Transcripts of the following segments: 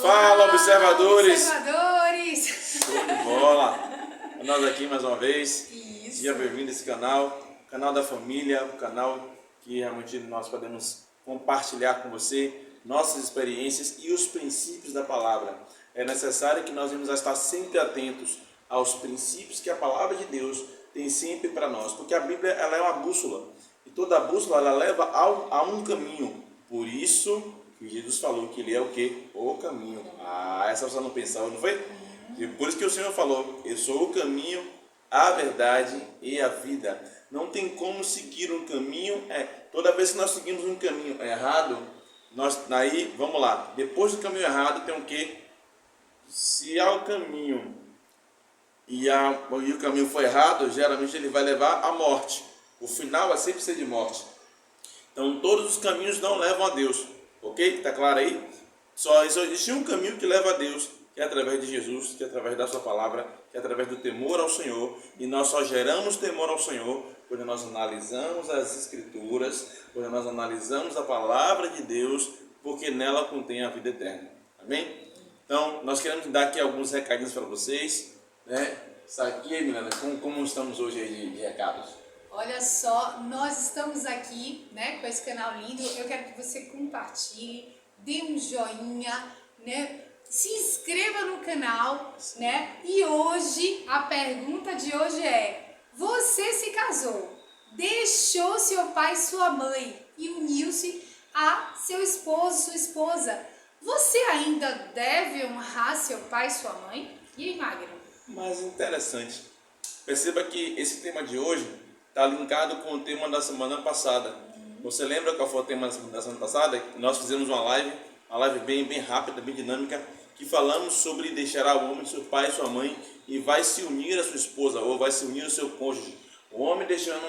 Fala, observadores! Observadores! Show de bola! Nós aqui mais uma vez. Isso. Seja bem-vindo a esse canal, o canal da família, o canal que realmente nós podemos compartilhar com você nossas experiências e os princípios da palavra. É necessário que nós venhamos a estar sempre atentos aos princípios que a palavra de Deus tem sempre para nós, porque a Bíblia ela é uma bússola e toda bússola ela leva a um caminho. Por isso que Jesus falou que ele é o quê? O caminho. Essa você não pensava, não foi? E por isso que o Senhor falou: eu sou o caminho, a verdade e a vida. Não tem como seguir um caminho. Toda vez que nós seguimos um caminho errado, aí vamos lá. Depois do caminho errado tem o quê? Se há o caminho e o caminho foi errado, geralmente ele vai levar à morte. O final vai sempre ser de morte. Então todos os caminhos não levam a Deus, ok? Tá claro aí? Só existe um caminho que leva a Deus, que é através de Jesus, que é através da sua palavra, que é através do temor ao Senhor. E nós só geramos temor ao Senhor quando nós analisamos as Escrituras, quando nós analisamos a palavra de Deus, porque nela contém a vida eterna. Amém? Então nós queremos dar aqui alguns recadinhos para vocês, né? Aqui, Milena, como estamos hoje aí de recados? Olha só, nós estamos aqui, né, com esse canal lindo. Eu quero que você compartilhe, dê um joinha, né? Se inscreva no canal, né? E hoje, a pergunta de hoje é: você se casou, deixou seu pai e sua mãe e uniu-se a seu esposo, sua esposa. Você ainda deve honrar seu pai e sua mãe? E aí, Magno? Mas interessante. Perceba que esse tema de hoje está linkado com o tema da semana passada. Você lembra qual foi o tema da semana passada? Nós fizemos uma live bem rápida, bem dinâmica, que falamos sobre deixar o homem, seu pai e sua mãe, e vai se unir a sua esposa, ou vai se unir ao seu cônjuge. O homem deixando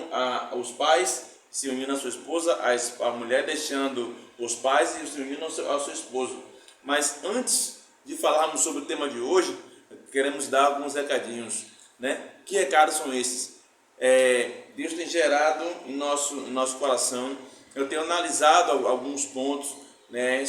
os pais, se unindo à sua esposa, a mulher deixando os pais e se unindo ao seu esposo. Mas antes de falarmos sobre o tema de hoje, queremos dar alguns recadinhos, né? Que recados são esses? Deus tem gerado em nosso coração. Eu tenho analisado alguns pontos, né?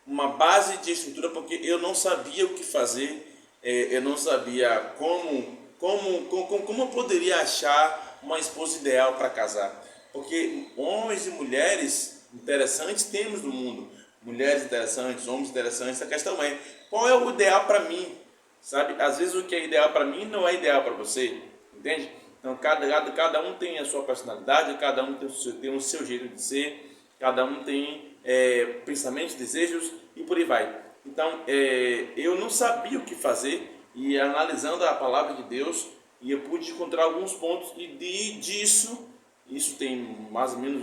Uma base de estrutura, porque eu não sabia o que fazer, eu não sabia como eu poderia achar uma esposa ideal para casar, porque homens e mulheres interessantes temos no mundo, mulheres interessantes, homens interessantes. A questão é, qual é o ideal para mim? Sabe, às vezes o que é ideal para mim não é ideal para você, entende? Então cada um tem a sua personalidade, cada um tem o seu jeito de ser, cada um tem pensamentos, desejos e por aí vai. Então eu não sabia o que fazer, e analisando a palavra de Deus, e eu pude encontrar alguns pontos, e isso tem mais ou menos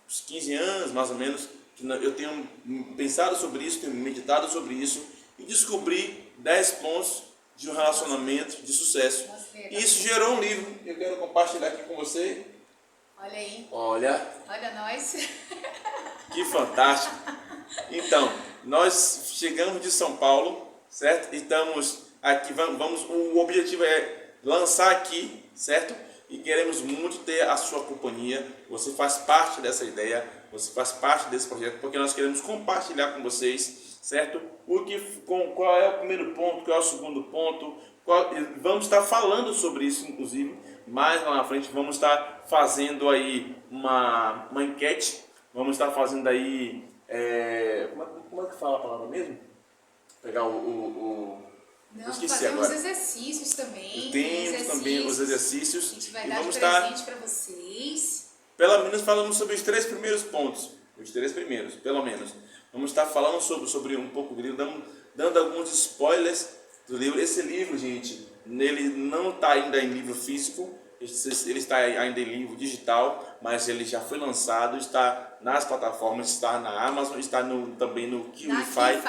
uns 15 anos, mais ou menos, que eu tenho pensado sobre isso, tenho meditado sobre isso, e descobri 10 pontos de um relacionamento de sucesso. E isso gerou um livro. Eu quero compartilhar aqui com você. Olha aí. Olha nós. Que fantástico. Então, nós chegamos de São Paulo, certo? E estamos aqui, o objetivo é lançar aqui, certo? E queremos muito ter a sua companhia. Você faz parte dessa ideia, você faz parte desse projeto, porque nós queremos compartilhar com vocês, certo? Qual é o primeiro ponto, qual é o segundo ponto. Vamos estar falando sobre isso, inclusive, mais lá na frente. Vamos estar fazendo aí uma enquete. Vamos estar fazendo aí... como é que fala a palavra mesmo? Pegar Fazer uns exercícios também. Temos também os exercícios. A gente vai dar de presente para vocês. Pelo menos falamos sobre os 3 primeiros pontos. Os 3 primeiros, pelo menos. Vamos estar falando sobre um pouco do livro, dando alguns spoilers do livro. Esse livro, gente, ele não está ainda em livro físico, ele está ainda em livro digital, mas ele já foi lançado, está nas plataformas, está na Amazon, está também no QIFI,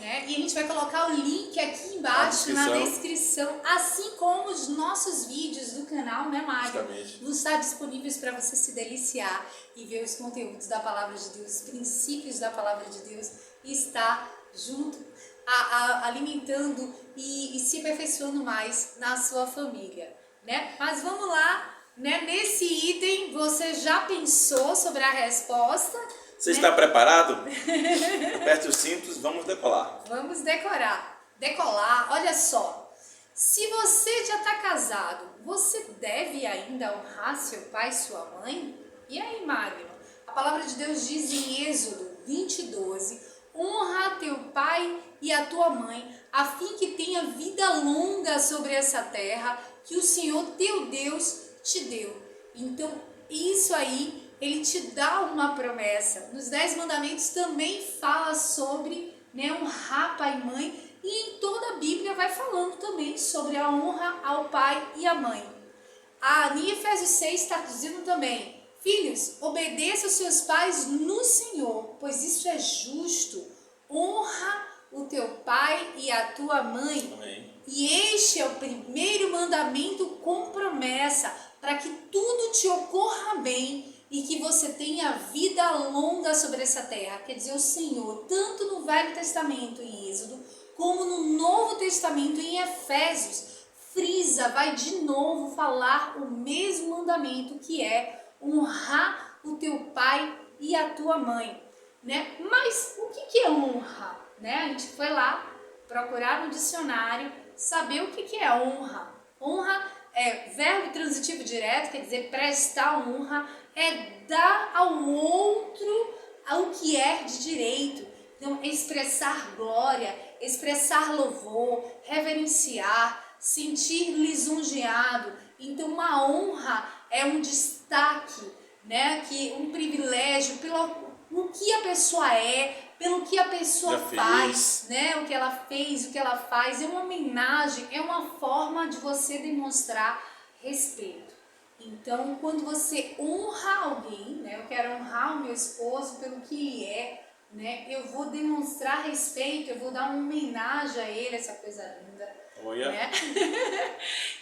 né? E a gente vai colocar o link aqui embaixo na descrição, assim como os nossos vídeos do canal, né, Mário? Vão estar disponíveis para você se deliciar e ver os conteúdos da palavra de Deus, os princípios da palavra de Deus, e estar junto, alimentando e se aperfeiçoando mais na sua família, né? Mas vamos lá, né? Nesse item, você já pensou sobre a resposta? Você está preparado? Aperte os cintos, vamos decolar. Vamos decolar, olha só. Se você já está casado, você deve ainda honrar seu pai e sua mãe? E aí, Magno? A palavra de Deus diz em Êxodo 20:12, honra teu pai e a tua mãe, a fim que tenha vida longa sobre essa terra que o Senhor teu Deus te deu. Então, isso aí, ele te dá uma promessa. Nos 10 mandamentos também fala sobre, né, honrar pai e mãe, e em toda a Bíblia vai falando também sobre a honra ao pai e à mãe. Em Efésios 6 está dizendo também, filhos, obedeça aos seus pais no Senhor, pois isso é justo. Honra o teu pai e a tua mãe. Amém. E este é o primeiro mandamento com promessa, para que tudo te ocorra bem e que você tenha vida longa sobre essa terra. Quer dizer, o Senhor, tanto no Velho Testamento, em Êxodo, como no Novo Testamento, em Efésios, frisa, vai de novo falar o mesmo mandamento, que é honrar o teu pai e a tua mãe, né? Mas o que é honra? Né? A gente foi lá procurar no dicionário, saber o que é honra. Honra é verbo transitivo direto, quer dizer, prestar honra, é dar ao outro o que é de direito. Então, expressar glória, expressar louvor, reverenciar, sentir lisonjeado. Então, uma honra é um destaque, né? Um privilégio pelo que a pessoa é, pelo que a pessoa faz, né? O que ela fez, o que ela faz. É uma homenagem, é uma forma de você demonstrar respeito. Então, quando você honra alguém, né? Eu quero honrar o meu esposo pelo que ele é, né? Eu vou demonstrar respeito, eu vou dar uma homenagem a ele, essa coisa linda. Né?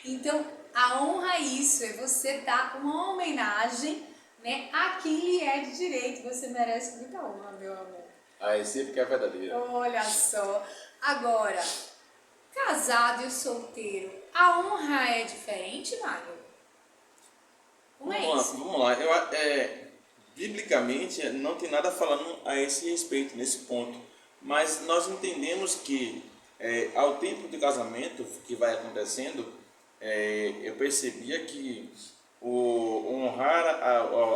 Então, a honra é isso, é você dar uma homenagem, né, a quem lhe é de direito. Você merece muita honra, meu amor. A recíproca é verdadeira. Olha só. Agora, casado e solteiro, a honra é diferente, Mário? Como é isso? Vamos lá. Biblicamente, não tem nada falando a esse respeito, nesse ponto. Mas nós entendemos que, ao tempo do casamento que vai acontecendo, eu percebia que o honrar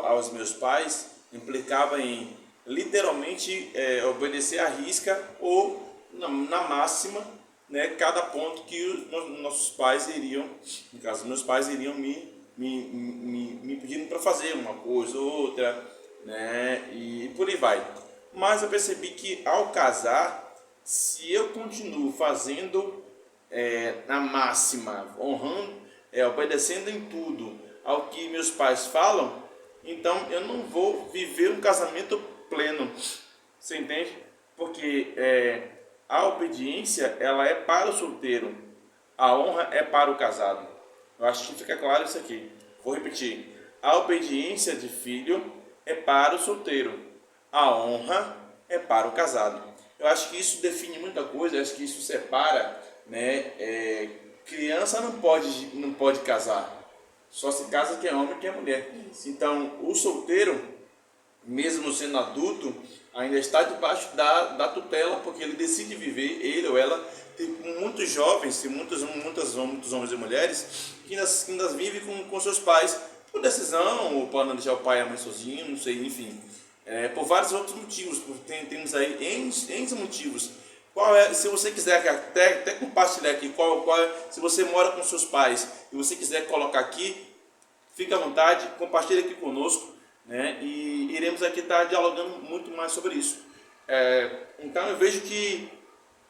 aos meus pais implicava em literalmente obedecer à risca ou na máxima, né, cada ponto que os nossos pais iriam, no caso, meus pais iriam me pedindo para fazer uma coisa ou outra, né, e por aí vai. Mas eu percebi que ao casar, se eu continuo fazendo na máxima, honrando, obedecendo em tudo ao que meus pais falam, então eu não vou viver um casamento pleno. Você entende? Porque a obediência, ela é para o solteiro, a honra é para o casado. Eu acho que fica claro isso aqui. Vou repetir. A obediência de filho é para o solteiro, a honra é para o casado. Eu acho que isso define muita coisa, eu acho que isso separa, né? Criança não pode casar, só se casa quem é homem e quem é mulher. Isso. Então, o solteiro, mesmo sendo adulto, ainda está debaixo da tutela, porque ele decide viver, ele ou ela. Tem muitos jovens, tem muitos homens e mulheres que ainda vivem com seus pais por decisão, ou para não deixar o pai e a mãe sozinhos, não sei, enfim. Por vários outros motivos, temos aí N motivos. Qual é, se você quiser até compartilhar aqui, se você mora com seus pais e você quiser colocar aqui, fique à vontade, compartilhe aqui conosco, né? E iremos aqui estar dialogando muito mais sobre isso. Então eu vejo que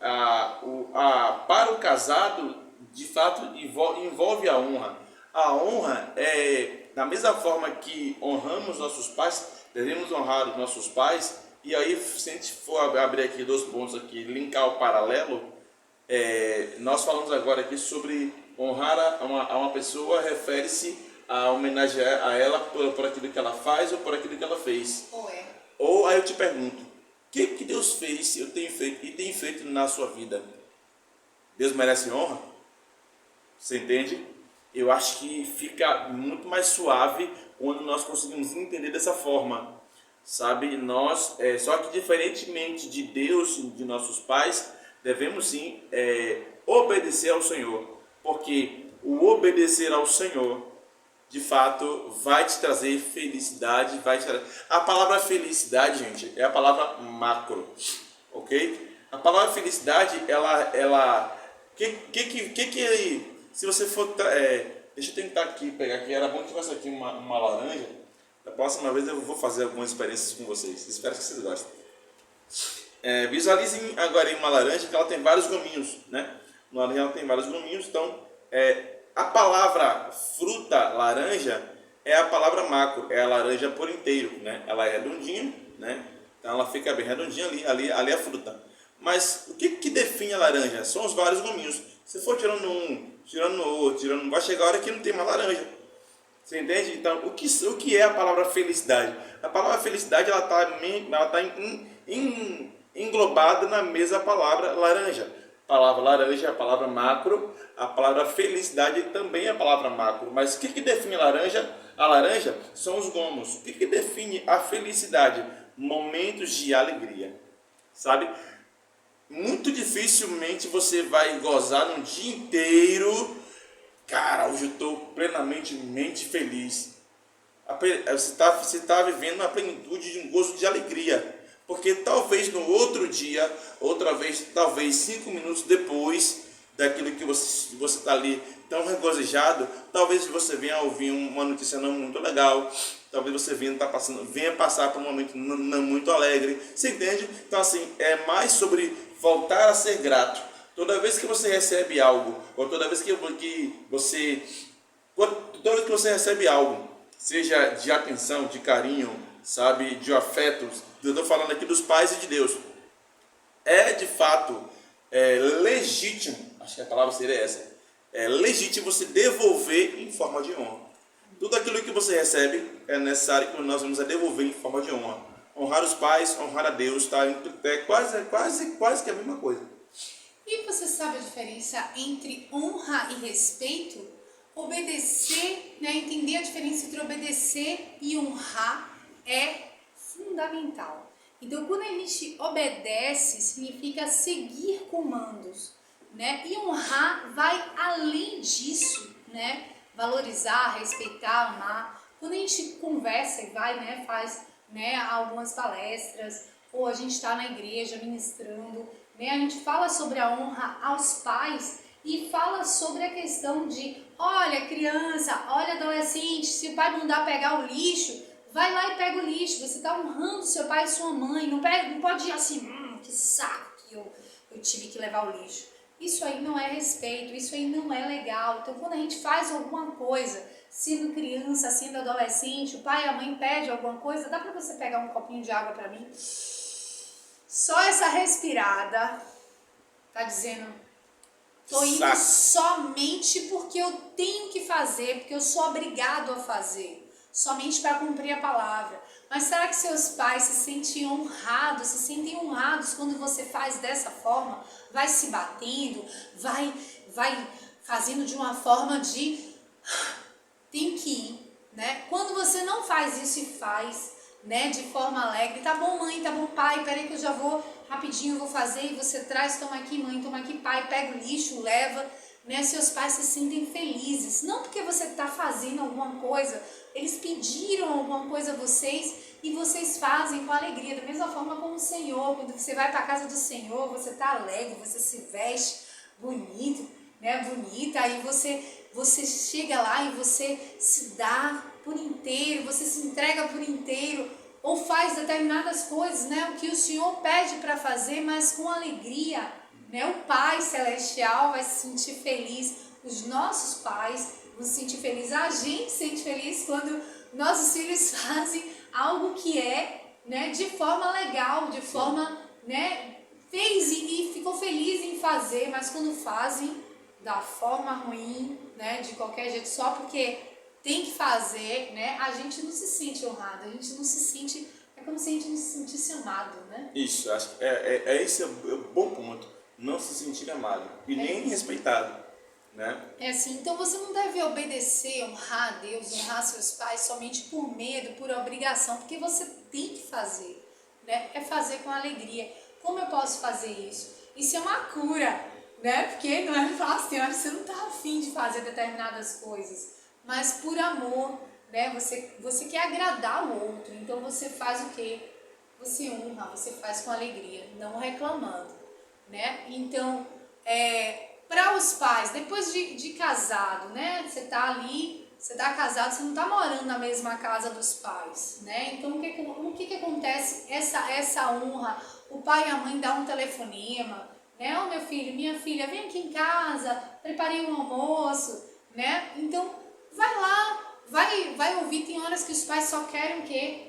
para o casado, de fato, envolve a honra. A honra é, da mesma forma que honramos nossos pais, devemos honrar os nossos pais. E aí, se a gente for abrir aqui 2 pontos aqui, linkar o paralelo, nós falamos agora aqui sobre honrar a uma pessoa, refere-se a homenagear a ela por aquilo que ela faz ou por aquilo que ela fez. Ou aí eu te pergunto, o que Deus fez, eu tenho feito e tem feito na sua vida? Deus merece honra? Você entende? Eu acho que fica muito mais suave quando nós conseguimos entender dessa forma. sabe? Nós, só que diferentemente de Deus, de nossos pais, devemos sim obedecer ao Senhor, porque o obedecer ao Senhor, de fato, vai te trazer felicidade, A palavra felicidade, gente, é a palavra macro, ok? A palavra felicidade, se você for, deixa eu tentar aqui, pegar aqui, era bom que tivesse aqui uma laranja. Da próxima vez eu vou fazer algumas experiências com vocês, espero que vocês gostem. Visualizem agora em uma laranja que ela tem vários gominhos, né? Uma laranja ela tem vários gominhos, então a palavra fruta laranja é a palavra macro, é a laranja por inteiro, né? Ela é redondinha, né? Então ela fica bem redondinha ali é a fruta. Mas o que define a laranja? São os vários gominhos. Se for tirando um, tirando outro, vai chegar a hora que não tem mais laranja. Você entende? Então, o que é a palavra felicidade? A palavra felicidade ela tá englobada na mesma palavra laranja. A palavra laranja é a palavra macro, a palavra felicidade também é a palavra macro. Mas o que define a laranja? A laranja são os gomos. O que define a felicidade? Momentos de alegria. Sabe? Muito dificilmente você vai gozar um dia inteiro. Cara, hoje eu estou plenamente feliz. Você está vivendo a plenitude de um gozo de alegria. Porque talvez no outro dia, talvez 5 minutos depois daquilo que você está ali tão regozijado, talvez você venha ouvir uma notícia não muito legal, talvez você venha passar por um momento não muito alegre. Você entende? Então assim, é mais sobre voltar a ser grato. Toda vez que você recebe algo, ou toda vez que você recebe algo, seja de atenção, de carinho, sabe, de afeto, eu estou falando aqui dos pais e de Deus, de fato legítimo, acho que a palavra seria essa, é legítimo você devolver em forma de honra. Tudo aquilo que você recebe é necessário que nós vamos devolver em forma de honra. Honrar os pais, honrar a Deus, tá? É quase que a mesma coisa. E você sabe a diferença entre honra e respeito? Obedecer, né? Entender a diferença entre obedecer e honrar é fundamental. Então, quando a gente obedece, significa seguir comandos, né? E honrar vai além disso, né? Valorizar, respeitar, amar. Quando a gente conversa e vai, né? Faz, né? Algumas palestras, ou a gente está na igreja ministrando, né? A gente fala sobre a honra aos pais e fala sobre a questão de, olha criança, olha adolescente, se o pai mandar pegar o lixo, vai lá e pega o lixo, você está honrando seu pai e sua mãe, não pode ir assim, que saco que eu tive que levar o lixo. Isso aí não é respeito, isso aí não é legal. Então quando a gente faz alguma coisa, sendo criança, sendo adolescente, o pai e a mãe pedem alguma coisa, dá para você pegar um copinho de água para mim? Só essa respirada tá dizendo, tô indo somente porque eu tenho que fazer, porque eu sou obrigado a fazer, somente para cumprir a palavra. Mas será que seus pais se sentem honrados quando você faz dessa forma? Vai se batendo, vai fazendo de uma forma de tem que ir, né? Quando você não faz isso e faz, né, de forma alegre, tá bom mãe, tá bom pai, peraí que eu já vou rapidinho, eu vou fazer, e você traz, toma aqui mãe, toma aqui pai, pega o lixo, leva, né, seus pais se sentem felizes, não porque você tá fazendo alguma coisa, eles pediram alguma coisa a vocês e vocês fazem com alegria, da mesma forma como o Senhor, quando você vai para a casa do Senhor, você tá alegre, você se veste bonito, né, bonita, aí você chega lá e você se dá por inteiro, você se entrega por inteiro, ou faz determinadas coisas, né, o que o Senhor pede para fazer, mas com alegria, né, o Pai Celestial vai se sentir feliz, os nossos pais vão se sentir felizes, a gente se sente feliz quando nossos filhos fazem algo que né, de forma legal, de forma, né, fez e ficou feliz em fazer, mas quando fazem da forma ruim, né, de qualquer jeito, só porque tem que fazer, né, a gente não se sente honrado, a gente não se sente, é como se a gente não se sentisse amado, né? Isso, acho que esse é o bom ponto, não se sentir amado e nem respeitado, né? É assim, então você não deve obedecer, honrar a Deus, honrar seus pais somente por medo, por obrigação, porque você tem que fazer, né? É fazer com alegria. Como eu posso fazer isso? Isso é uma cura, né? Porque não é fácil, olha, você não está afim de fazer determinadas coisas, mas por amor, né? Você quer agradar o outro, então você faz o quê? Você honra, você faz com alegria, não reclamando, né? Então, para os pais, depois de casado, né? Você tá ali, você tá casado, você não tá morando na mesma casa dos pais, né? Então, o que acontece? Essa honra, o pai e a mãe dão um telefonema, né? Ô meu filho, minha filha, vem aqui em casa, preparei um almoço, né? Então, vai lá, vai ouvir. Tem horas que os pais só querem o quê?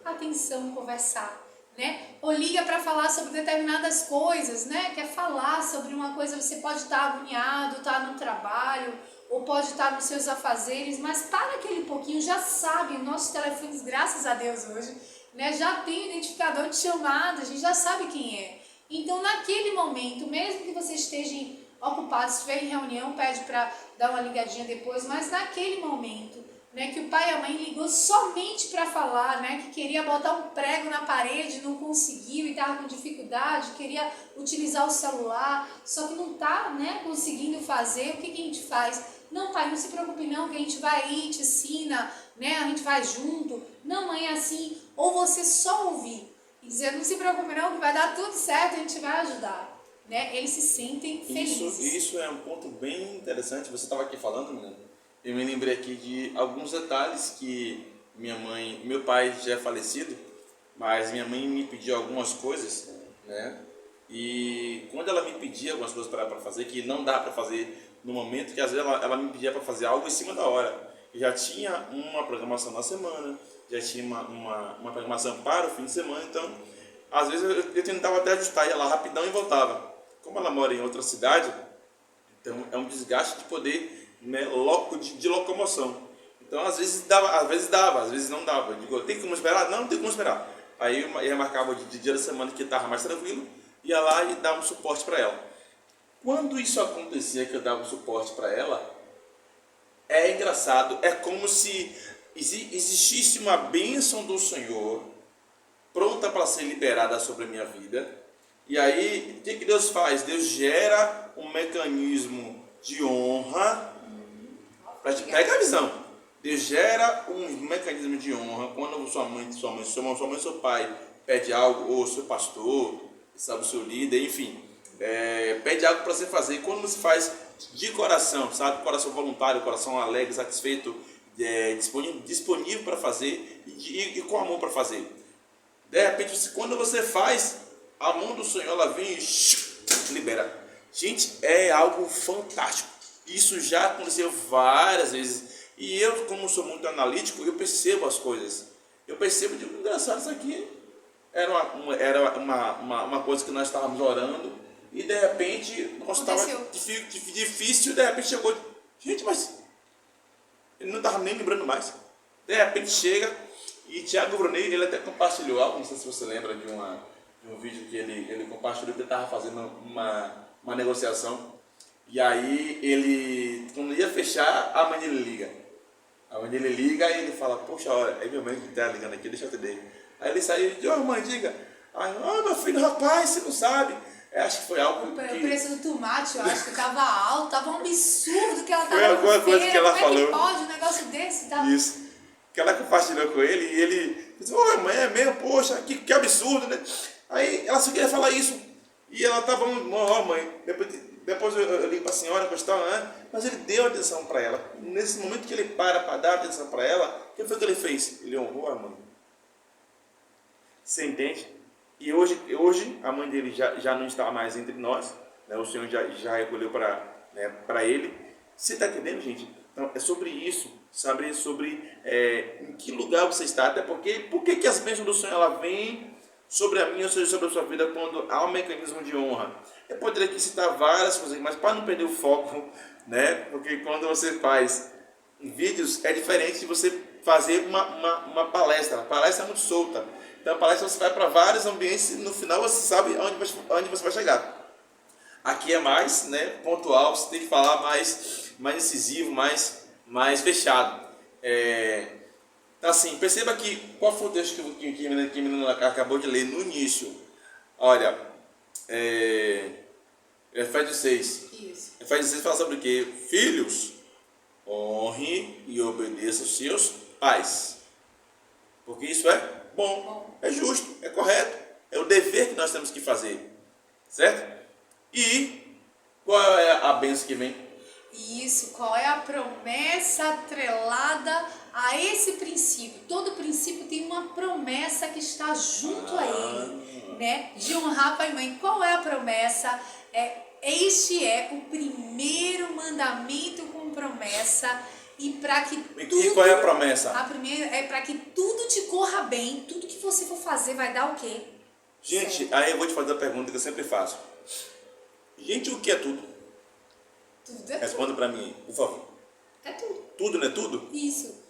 Atenção, conversar, né? Ou liga para falar sobre determinadas coisas, né? Quer falar sobre uma coisa, você pode estar agoniado, estar no trabalho, ou pode estar nos seus afazeres, mas para aquele pouquinho, já sabe, nossos telefones, graças a Deus hoje, né? Já tem identificador de chamada, a gente já sabe quem é. Então, naquele momento, mesmo que você esteja ocupado, se estiver em reunião, pede para dar uma ligadinha depois, mas naquele momento, né, que o pai e a mãe ligou somente para falar, né, que queria botar um prego na parede, não conseguiu e estava com dificuldade, queria utilizar o celular, só que não está, né, conseguindo fazer, o que a gente faz? Não, pai, não se preocupe não, que a gente vai aí, te ensina, né, a gente vai junto. Não, mãe, é assim. Ou você só ouvir e dizer, não se preocupe não, que vai dar tudo certo, a gente vai ajudar. Né? Eles se sentem felizes. Isso é um ponto bem interessante. Você estava aqui falando, menina. Eu me lembrei aqui de alguns detalhes que meu pai já é falecido, mas minha mãe me pediu algumas coisas, né? E quando ela me pedia algumas coisas para fazer, que não dá para fazer no momento, que às vezes ela me pedia para fazer algo em cima da hora. Eu já tinha uma programação na semana, já tinha uma programação para o fim de semana, então às vezes eu tentava até ajustar, ia lá rapidão e voltava. Como ela mora em outra cidade, então é um desgaste de poder, né, de locomoção. Então às vezes dava, às vezes não dava. Eu digo, tem como esperar? Não tem como esperar. Aí eu ia marcava de dia da semana que estava mais tranquilo, ia lá e dava um suporte para ela. Quando isso acontecia, que eu dava um suporte para ela, é engraçado, é como se existisse uma bênção do Senhor pronta para ser liberada sobre a minha vida. E aí, o que Deus faz? Deus gera um mecanismo de honra. Pega a visão. Deus gera um mecanismo de honra quando sua mãe, seu pai pede algo, ou seu pastor, sabe, o seu líder, enfim, pede algo para você fazer. Quando você faz de coração, sabe, coração voluntário, coração alegre, satisfeito, disponível para fazer e com amor para fazer. De repente, quando você faz, a mão do Senhor ela vem e libera. Gente, é algo fantástico. Isso já aconteceu várias vezes. E eu, como sou muito analítico, eu percebo as coisas. Eu percebo, digo, engraçado, isso aqui era uma coisa que nós estávamos orando. E de repente, nós estava difícil. De repente chegou. Gente, mas ele não estava nem lembrando mais. De repente chega. E Tiago Brunet, ele até compartilhou algo. Não sei se você lembra de um vídeo que ele compartilhou, que ele estava fazendo uma negociação. E aí ele, quando ia fechar, a mãe dele liga. A mãe dele liga e ele fala, poxa, olha, aí minha mãe que está ligando aqui, deixa eu atender. Aí ele saiu e diz, ô mãe, diga. Aí, meu filho, rapaz, você não sabe. Acho que foi algo O preço do tomate, eu acho que estava alto, estava um absurdo que ela estava Foi alguma coisa que ela falou. Como é que pode um negócio desse? Tá? Isso. Que ela compartilhou com ele e ele disse, ô mãe, é mesmo, poxa, que absurdo, né? Aí ela só queria falar isso. E ela estava, ó mãe, depois eu ligo para a senhora, mas ele deu atenção para ela. Nesse momento que ele para dar atenção para ela, o que foi que ele fez? Ele honrou a mãe. Você entende? E hoje a mãe dele já não está mais entre nós, né? O Senhor já recolheu para ele. Você está entendendo, gente? Então é sobre isso, saber sobre em que lugar você está, até porque por que as bênçãos do Senhor ela vem sobre a minha, ou seja, sobre a sua vida, quando há um mecanismo de honra. Eu poderia aqui citar várias coisas, mas para não perder o foco, né? Porque quando você faz vídeos, é diferente de você fazer uma palestra. A palestra é muito solta. Então a palestra você vai para vários ambientes e no final você sabe onde você vai chegar. Aqui é mais, né, pontual, você tem que falar mais incisivo, mais fechado. Assim, perceba que, qual foi o texto que a menina acabou de ler no início? Olha, Efésios 6. Isso. Efésios 6 fala sobre o quê? Filhos, honre e obedeça os seus pais. Porque isso é bom, é justo, é correto. É o dever que nós temos que fazer. Certo? E qual é a bênção que vem? Isso, qual é a promessa atrelada a esse princípio? Todo princípio tem uma promessa que está junto a ele, né? De honrar pai e mãe. Qual é a promessa? Este é o primeiro mandamento com promessa. E para que tudo... E qual é a promessa? A primeira é para que tudo te corra bem, tudo que você for fazer vai dar o quê? Gente, certo. aí eu vou te fazer a pergunta que eu sempre faço. Gente, o que é tudo? Tudo é Responda para mim, por favor. tudo. É tudo. Tudo não é tudo? Isso.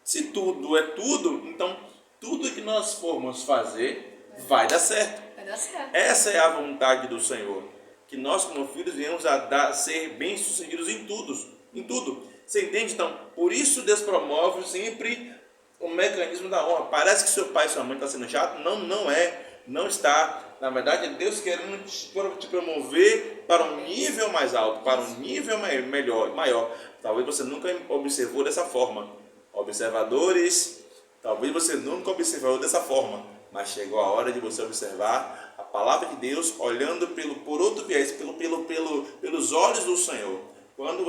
Se tudo é tudo, então tudo que nós formos fazer vai dar certo. Vai dar certo. Essa é a vontade do Senhor. Que nós, como filhos, venhamos a ser bem-sucedidos em tudo. Em tudo. Você entende? Então, por isso Deus promove sempre o mecanismo da honra. Parece que seu pai e sua mãe estão sendo chato? Não, não é. Não está. Na verdade, é Deus querendo te promover para um nível mais alto, para um nível maior. Talvez você nunca observou dessa forma. Observadores, talvez você nunca observou dessa forma. Mas chegou a hora de você observar a palavra de Deus, olhando por outro viés, pelos olhos do Senhor. Quando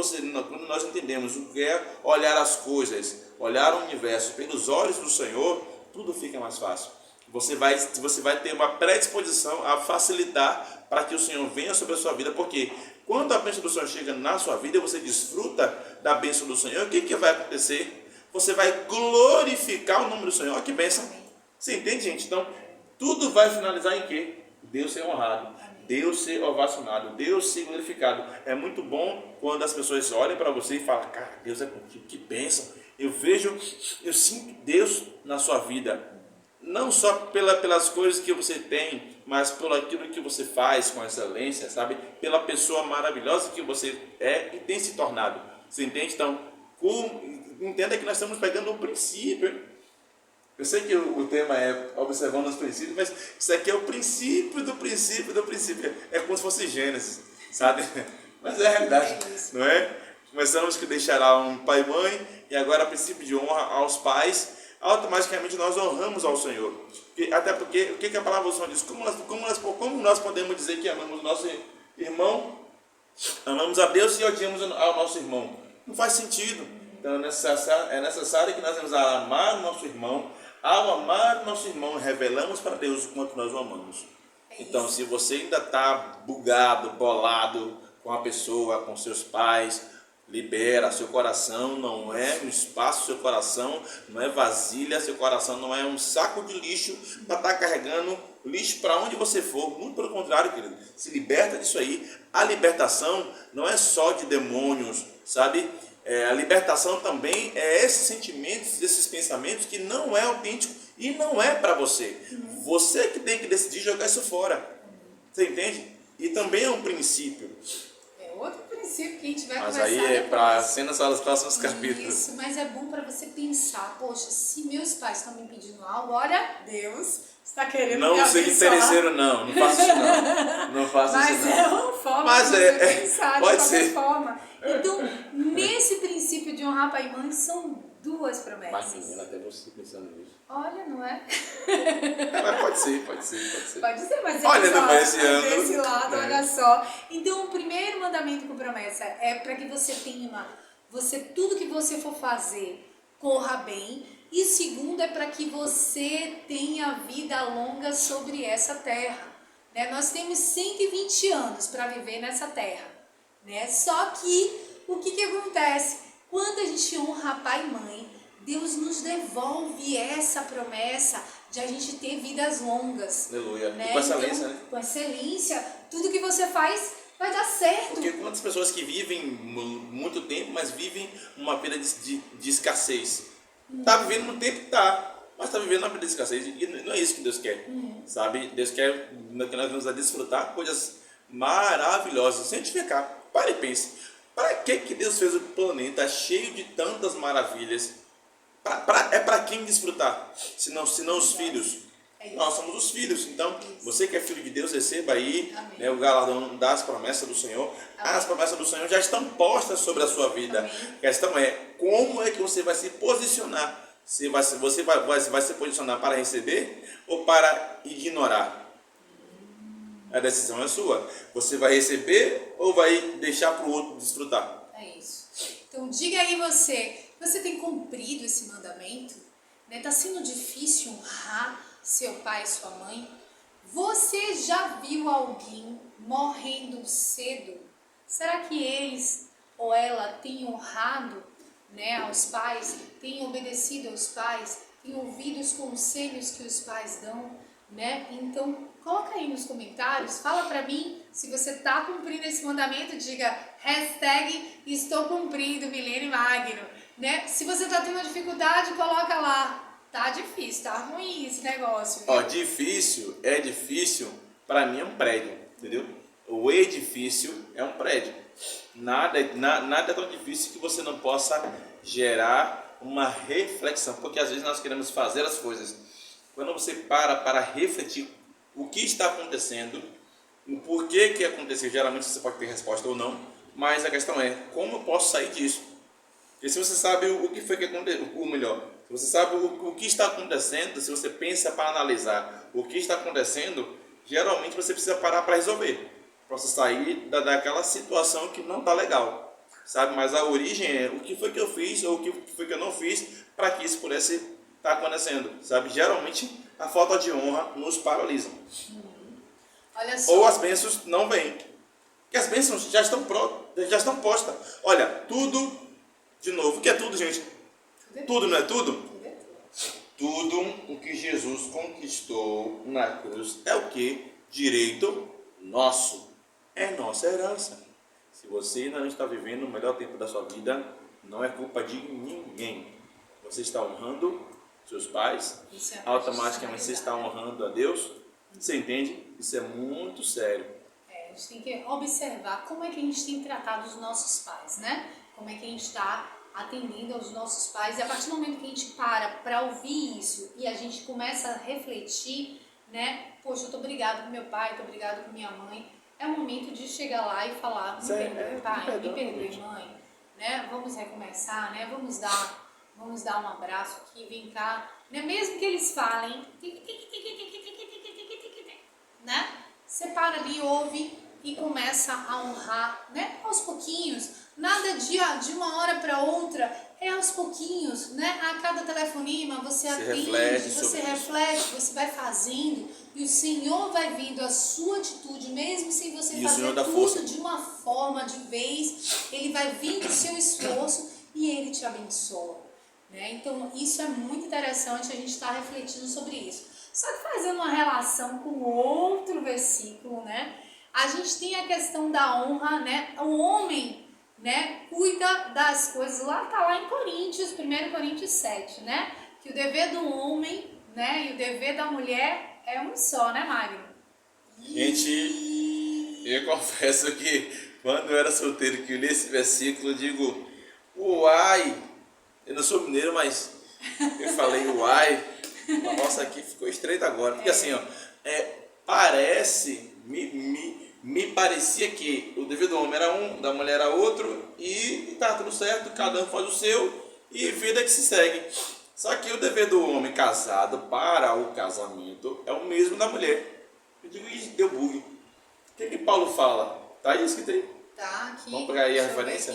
nós entendemos o que é olhar as coisas, olhar o universo pelos olhos do Senhor, tudo fica mais fácil. Você vai ter uma predisposição a facilitar para que o Senhor venha sobre a sua vida, porque quando a bênção do Senhor chega na sua vida e você desfruta da bênção do Senhor, o que vai acontecer? Você vai glorificar o nome do Senhor. Olha que bênção! Você entende, gente? Então, tudo vai finalizar em quê? Deus ser honrado, Deus ser ovacionado, Deus ser glorificado. É muito bom quando as pessoas olham para você e falam: cara, Deus é contigo, que bênção. Eu sinto Deus na sua vida. Não só pelas coisas que você tem, mas pelo aquilo que você faz com excelência, sabe? Pela pessoa maravilhosa que você é e tem se tornado. Você entende? Então, entenda que nós estamos pegando um princípio, hein? Eu sei que o tema é observando os princípios, mas isso aqui é o princípio do princípio do princípio. É como se fosse Gênesis, sabe? Mas é a realidade, não é? Começamos que deixará um pai e mãe, e agora princípio de honra aos pais. Automaticamente nós honramos ao Senhor. Até porque, o que a palavra do Senhor diz? Como nós podemos dizer que amamos o nosso irmão, amamos a Deus e odiamos ao nosso irmão? Não faz sentido. Então é necessário que nós devemos amar o nosso irmão. Ao amar o nosso irmão, revelamos para Deus o quanto nós o amamos. Então, se você ainda está bugado, bolado com a pessoa, com seus pais, libera. Seu coração não é um espaço, seu coração não é vasilha, seu coração não é um saco de lixo para estar carregando lixo para onde você for. Muito pelo contrário, querido, se liberta disso aí. A libertação não é só de demônios, sabe? A libertação também é esses sentimentos, esses pensamentos que não é autêntico e não é para você. Você que tem que decidir jogar isso fora. Você entende? E também é um princípio. Outro princípio que a gente vai mas conversar. Mas aí é para cenas dos próximos capítulos. Isso, mas é bom para você pensar: poxa, se meus pais estão me pedindo algo, olha, Deus está querendo não me abençoar. Não seja interesseiro, não faça isso não. Não faça mas isso não. Mas é uma forma de você pensar pode de ser. qualquer forma. Então, nesse princípio de honrar pai e mãe, são duas promessas. Mas menina, até você pensando nisso. Olha, não é? Mas pode ser. Pode ser, mas olha desse lado, olha só. Então, o primeiro mandamento com promessa é para que você tenha, tudo que você for fazer, corra bem. E segundo é para que você tenha vida longa sobre essa terra. Né? Nós temos 120 anos para viver nessa terra. Né? Só que, o que acontece? Quando a gente honra pai e mãe, Deus nos devolve essa promessa de a gente ter vidas longas. Aleluia. Né? E com excelência, então, né? Com excelência, tudo que você faz vai dar certo. Porque quantas pessoas que vivem muito tempo, mas vivem uma vida de escassez. Tá vivendo no tempo, mas tá vivendo uma vida de escassez. E não é isso que Deus quer, sabe? Deus quer que nós venhamos a desfrutar coisas maravilhosa. Se a gente ficar, para e pense, para que Deus fez o planeta cheio de tantas maravilhas? É para quem desfrutar, senão os filhos. Nós somos os filhos, então você que é filho de Deus, receba aí, né, o galardão das promessas do Senhor. As promessas do Senhor já estão postas sobre a sua vida. A questão é, como é que você vai se posicionar? Você vai se posicionar para receber ou para ignorar? A decisão é sua. Você vai receber ou vai deixar para o outro desfrutar? É isso. Então diga aí você tem cumprido esse mandamento? Está sendo difícil honrar seu pai e sua mãe? Você já viu alguém morrendo cedo? Será que eles ou ela têm honrado, né, aos pais, têm obedecido aos pais, têm ouvido os conselhos que os pais dão, né? Então, coloca aí nos comentários, fala pra mim se você está cumprindo esse mandamento, diga #estou cumprindo, Milene Magno, né? Se você está tendo dificuldade, coloca lá. Tá difícil, tá ruim esse negócio. Viu? Ó, é difícil, para mim é um prédio, entendeu? O edifício é um prédio. Nada é tão difícil que você não possa gerar uma reflexão, porque às vezes nós queremos fazer as coisas. Quando você para refletir o que está acontecendo, o porquê que aconteceu, geralmente você pode ter resposta ou não, mas a questão é, como eu posso sair disso? Porque se você sabe o que foi que aconteceu, ou melhor, se você sabe o que está acontecendo, se você pensa para analisar o que está acontecendo, geralmente você precisa parar para resolver, para você sair daquela situação que não está legal, sabe? Mas a origem é o que foi que eu fiz ou o que foi que eu não fiz para que isso pudesse estar acontecendo, sabe? Geralmente a falta de honra nos paralisa. Olha só. Ou as bênçãos não vêm, porque as bênçãos já estão prontas, já estão postas. Olha, tudo, de novo, o que é tudo, gente? Tudo não é tudo? Tudo o que Jesus conquistou na cruz é o que? Direito nosso. É nossa herança. Se você ainda não está vivendo o melhor tempo da sua vida, não é culpa de ninguém. Você está honrando seus pais, automaticamente você está honrando a Deus. Você entende? Isso é muito sério. A gente tem que observar como é que a gente tem tratado os nossos pais, né? Como é que a gente está atendendo aos nossos pais, e a partir do momento que a gente para ouvir isso e a gente começa a refletir, né? Poxa, eu tô obrigado com meu pai, tô obrigado com minha mãe. É o momento de chegar lá e falar, me perdoe pai, me perdoe mãe, né? Vamos recomeçar, né? Vamos dar um abraço aqui, vem cá, né? Mesmo que eles falem, né? Você para ali, ouve e começa a honrar, né? Aos pouquinhos. Nada de uma hora para outra, é aos pouquinhos, né? A cada telefonema você atende, você reflete, você vai fazendo e o Senhor vai vendo a sua atitude, mesmo sem você fazer tudo de uma forma, de vez, Ele vai vendo o seu esforço e Ele te abençoa, né? Então isso é muito interessante, a gente está refletindo sobre isso. Só que fazendo uma relação com outro versículo, né? A gente tem a questão da honra, né? O homem, né, cuida das coisas, tá lá em Coríntios, 1 Coríntios 7, né, que o dever do homem, né, e o dever da mulher é um só, né, Magno? Gente, eu confesso que quando eu era solteiro, que eu li esse versículo, eu digo, uai, eu não sou mineiro, mas eu falei uai, a nossa aqui ficou estreita agora, porque assim, ó, me parecia que o dever do homem era um, da mulher era outro, e tá tudo certo, cada um faz o seu, e vida que se segue. Só que o dever do homem casado para o casamento é o mesmo da mulher. Eu digo, deu bug. O que Paulo fala? Tá aí escrito aí? Tá aqui. Vamos pegar aí a referência?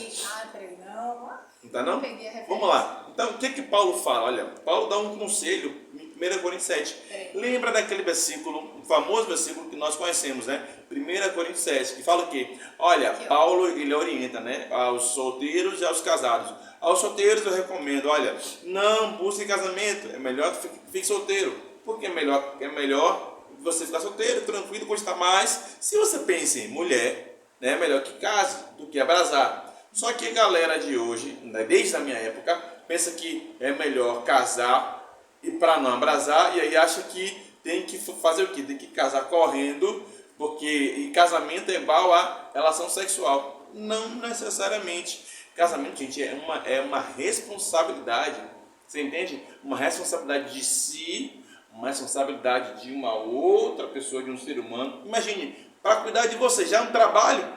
Peraí, não. Não tá não? Peguei a referência. Vamos lá. Então, o que Paulo fala? Olha, Paulo dá um conselho em 1 Coríntios 7. Lembra daquele versículo, o famoso versículo que nós conhecemos, né? 1 Coríntios 7, que fala o quê? Olha, Paulo, ele orienta, né? Aos solteiros e aos casados. Aos solteiros eu recomendo, olha, não busque casamento, é melhor que fique solteiro. Porque é melhor você ficar solteiro, tranquilo, gostar mais. Se você pensa em mulher, né? É melhor que case do que abrasar. Só que a galera de hoje, né, desde a minha época, pensa que é melhor casar e para não abrasar, e aí acha que tem que fazer o quê? Tem que casar correndo, porque e casamento é igual a relação sexual. Não necessariamente. Casamento, gente, é uma responsabilidade. Você entende? Uma responsabilidade de si, uma responsabilidade de uma outra pessoa, de um ser humano. Imagine, para cuidar de você já é um trabalho.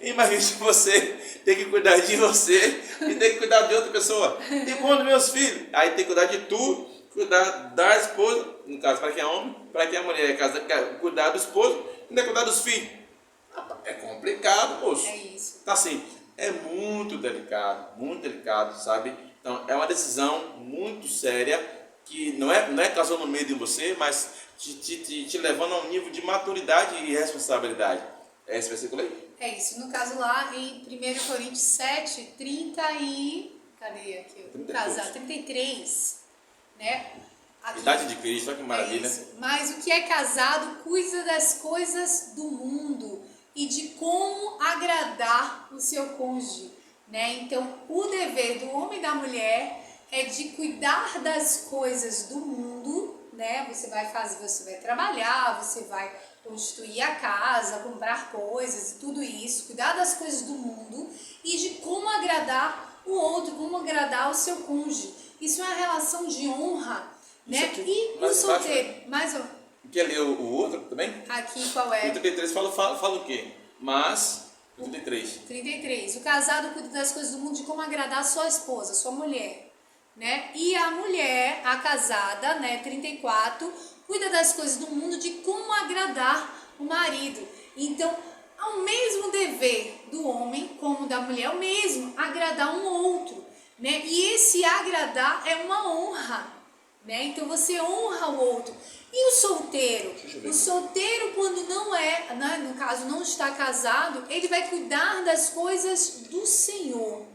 Imagine se você tem que cuidar de você e tem que cuidar de outra pessoa. E quando meus filhos, aí tem que cuidar de tu, cuidar da esposa, no caso para quem é homem, para quem é mulher, cuidar do esposo, e tem que cuidar dos filhos. É complicado, moço. É isso. Tá assim, é muito delicado, sabe? Então é uma decisão muito séria que não é causando no meio de você, mas te levando a um nível de maturidade e responsabilidade. É esse versículo aí? É isso. No caso lá em 1 Coríntios 7, 30 e... Cadê aqui? No caso, 33, né? Aqui, Idade de Cristo, olha que maravilha. É isso. Mas o que é casado cuida das coisas do mundo e de como agradar o seu cônjuge, né? Então, o dever do homem e da mulher é de cuidar das coisas do mundo, né? Você vai trabalhar, você vai constituir a casa, comprar coisas e tudo isso, cuidar das coisas do mundo e de como agradar o outro, como agradar o seu cônjuge. Isso é uma relação de honra, né? Aqui, e o solteiro, mais um. Quer ler o outro também? Aqui qual é? O 33 fala o quê? Mas, o 33. 33. O casado cuida das coisas do mundo de como agradar a sua esposa, sua mulher, né? E a mulher, a casada, né, 34, cuida das coisas do mundo de como agradar o marido. Então, é o mesmo dever do homem como da mulher, é o mesmo, agradar um outro, né? E esse agradar é uma honra, né? Então você honra o outro. E o solteiro? O solteiro, quando não é, né, no caso não está casado, ele vai cuidar das coisas do Senhor.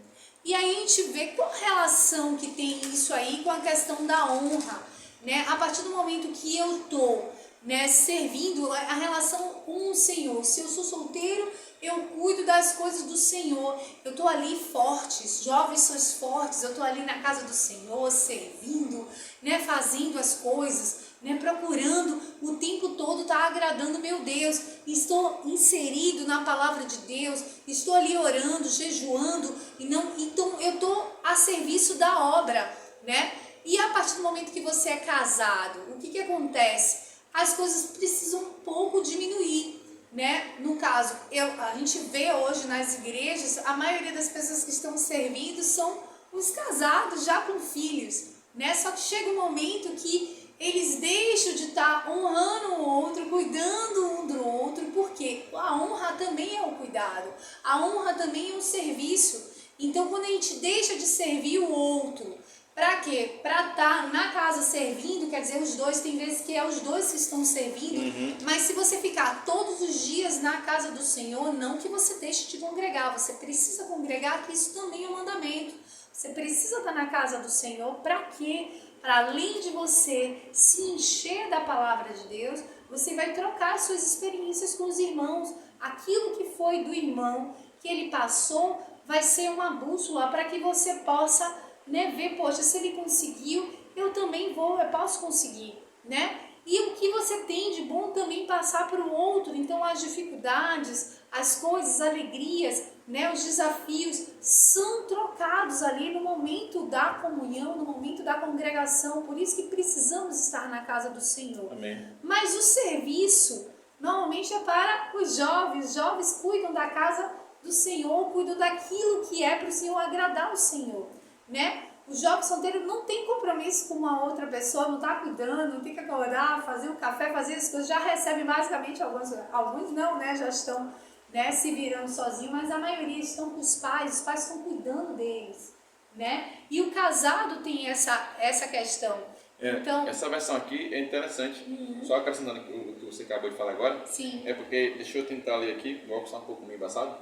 E aí a gente vê qual relação que tem isso aí com a questão da honra, né? A partir do momento que eu estou, né, servindo a relação com o Senhor. Se eu sou solteiro, eu cuido das coisas do Senhor. Eu estou ali forte, jovens sois fortes, eu estou ali na casa do Senhor, servindo, né, fazendo as coisas, né, procurando o tempo todo estar agradando meu Deus. Estou inserido na palavra de Deus, estou ali orando, jejuando, então eu estou a serviço da obra, né? E a partir do momento que você é casado, o que acontece? As coisas precisam um pouco diminuir, né? No caso, a gente vê hoje nas igrejas, a maioria das pessoas que estão servindo são os casados já com filhos, né? Só que chega um momento que eles deixam de estar honrando o outro, cuidando um do outro, porque a honra também é o cuidado, a honra também é um serviço. Então, quando a gente deixa de servir o outro, para quê? Para estar na casa servindo, quer dizer, os dois, tem vezes que é os dois que estão servindo, mas se você ficar todos os dias na casa do Senhor, não que você deixe de congregar, você precisa congregar, que isso também é um mandamento. Você precisa estar na casa do Senhor, para quê? Para além de você se encher da palavra de Deus, você vai trocar suas experiências com os irmãos. Aquilo que foi do irmão, que ele passou, vai ser uma bússola para que você possa, né, ver, poxa, se ele conseguiu, eu também eu posso conseguir, né? E o que você tem de bom também passar para o outro. Então as dificuldades, as coisas, as alegrias, né, os desafios são trocados ali no momento da comunhão, no momento da congregação. Por isso que precisamos estar na casa do Senhor. Amém. Mas o serviço normalmente é para os jovens. Os jovens cuidam da casa do Senhor, cuidam daquilo que é para o Senhor agradar o Senhor, né? O jovem solteiro não tem compromisso com uma outra pessoa, não está cuidando, não tem que acordar, fazer o café, fazer as coisas, já recebe basicamente alguns não, né? Já estão, né, se virando sozinhos, mas a maioria estão com os pais estão cuidando deles, né? E o casado tem essa questão. Então, essa versão aqui é interessante, só acrescentando o que você acabou de falar agora, sim. É porque, deixa eu tentar ler aqui, vou passar um pouco meio embaçado,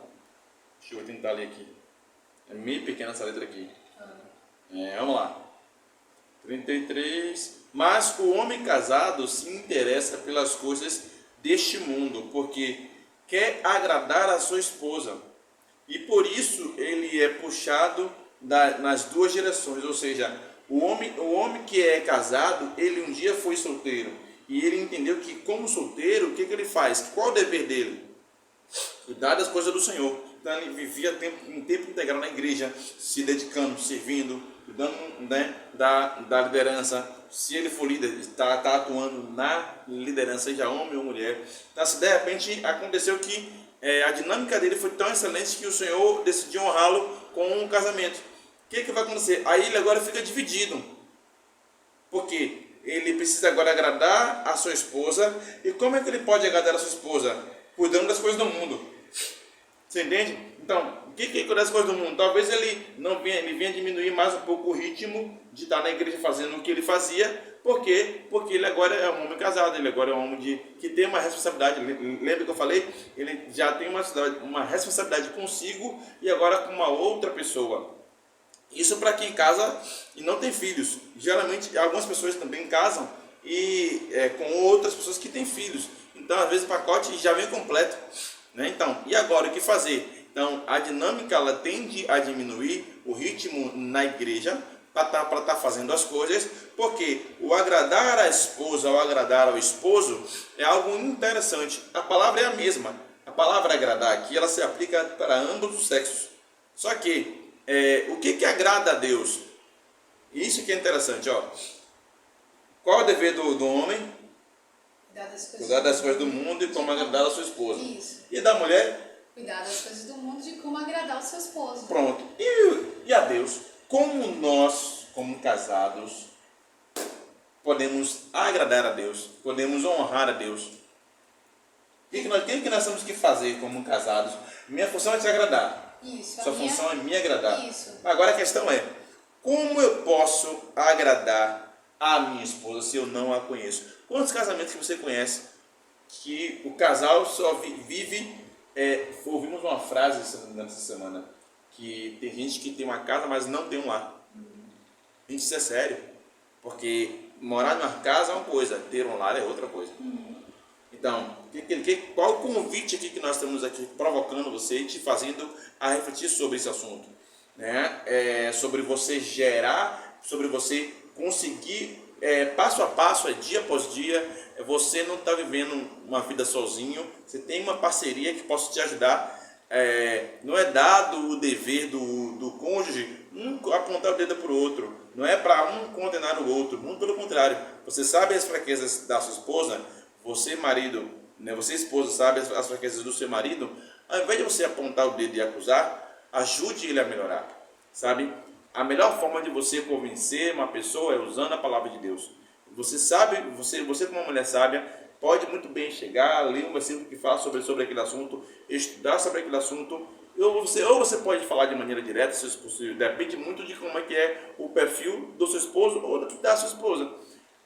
deixa eu tentar ler aqui, é meio pequena essa letra aqui. Vamos lá. 33. Mas o homem casado se interessa pelas coisas deste mundo, porque quer agradar a sua esposa. E por isso ele é puxado nas duas direções. Ou seja, o homem que é casado, ele um dia foi solteiro. E ele entendeu que, como solteiro, o que ele faz? Qual o dever dele? Cuidar das coisas do Senhor. Então ele vivia em tempo integral na igreja, se dedicando, servindo, cuidando, né, da liderança. Se ele for líder, está atuando na liderança, seja homem ou mulher. Então, se de repente aconteceu que a dinâmica dele foi tão excelente que o Senhor decidiu honrá-lo com um casamento. O que vai acontecer? Aí ele agora fica dividido. Porque ele precisa agora agradar a sua esposa. E como é que ele pode agradar a sua esposa? Cuidando das coisas do mundo. Você entende? Então, o que é cuidar das coisas do mundo? Talvez ele venha diminuir mais um pouco o ritmo de estar na igreja fazendo o que ele fazia. Por quê? Porque ele agora é um homem casado, ele agora é um homem que tem uma responsabilidade. Lembra que eu falei? Ele já tem uma responsabilidade consigo e agora com uma outra pessoa. Isso para quem casa e não tem filhos. Geralmente, algumas pessoas também casam e com outras pessoas que têm filhos. Então, às vezes, o pacote já vem completo. Né? Então, e agora o que fazer? Então, a dinâmica ela tende a diminuir o ritmo na igreja para estar fazendo as coisas, porque o agradar a esposa ou agradar ao esposo é algo interessante. A palavra é a mesma. A palavra agradar aqui ela se aplica para ambos os sexos. Só que o que agrada a Deus? Isso que é interessante. Ó. Qual é o dever do homem? Cuidar das coisas do mundo e como agradar a sua esposa. Isso. E da mulher? Cuidar das coisas do mundo e como agradar o seu esposo. Pronto. E a Deus? Como nós, como casados, podemos agradar a Deus? Podemos honrar a Deus? O que nós temos que fazer como casados? Minha função é te agradar. Isso. Sua função é me agradar. Isso. Agora a questão é, como eu posso agradar a minha esposa se eu não a conheço? Quantos casamentos que você conhece que o casal só vive... ouvimos uma frase nessa semana, que tem gente que tem uma casa, mas não tem um lar. Gente, isso é sério. Porque morar numa casa é uma coisa, ter um lar é outra coisa. Então, qual o convite aqui que nós estamos aqui provocando você e te fazendo a refletir sobre esse assunto? Né? Sobre você gerar, sobre você conseguir... passo a passo, dia após dia, você não está vivendo uma vida sozinho, você tem uma parceria que possa te ajudar. Não é dado o dever do cônjuge apontar o dedo para o outro, não é para um condenar o outro, muito pelo contrário. Você sabe as fraquezas da sua esposa, você marido, né, você esposa sabe as fraquezas do seu marido, ao invés de você apontar o dedo e acusar, ajude ele a melhorar, sabe? A melhor forma de você convencer uma pessoa é usando a palavra de Deus. Você sabe, você como uma mulher sábia, pode muito bem chegar, ler um versículo que fala sobre aquele assunto, estudar sobre aquele assunto, ou você pode falar de maneira direta, se possível, depende muito de como é que é o perfil do seu esposo ou da sua esposa.